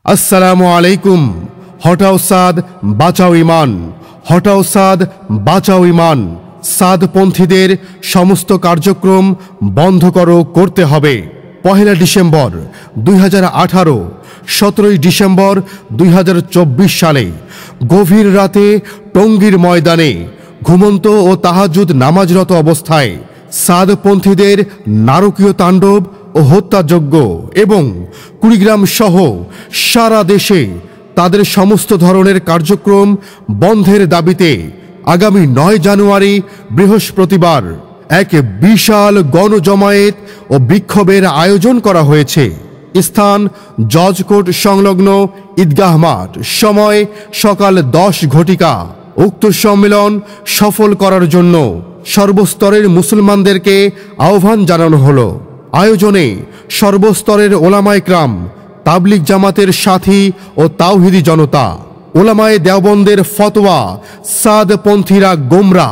আসসালামু আলাইকুম। হটাও সাদ, বাঁচাও ইমান। হটাও সাদ, বাঁচাও ইমান। সাদপন্থীদের সমস্ত কার্যক্রম বন্ধ করতে হবে। 1 ডিসেম্বর 2018, 17 ডিসেম্বর 2024 সালে গভীর রাতে টঙ্গীর ময়দানে ঘুমন্ত ও তাহাজ্জুদ নামাজরত অবস্থায় সাদপন্থীদের নারকীয় তাণ্ডব ও হত্যাযজ্ঞ এবং কুড়িগ্রাম সহ সারা দেশে তাদের সমস্ত ধরনের কার্যক্রম বন্ধের দাবিতে আগামী 9 জানুয়ারি বৃহস্পতিবার এক বিশাল গণজমায়েত ও বিক্ষোভের আয়োজন করা হয়েছে। স্থান জজকোর্ট সংলগ্ন ঈদগাহ মাঠ। সময় সকাল 10 ঘটিকা। উক্ত সম্মেলন সফল করার জন্য সর্বস্তরের মুসলমানদেরকে আহ্বান জানানো হলো। আয়োজনে সর্বস্তরের ওলামায়ে কেরাম, তাবলিগ জামাতের সাথী ও তাওহীদি জনতা, ওলামায়ে দেওবন্দের ফতোয়া, সাদপন্থীরা গোমরা।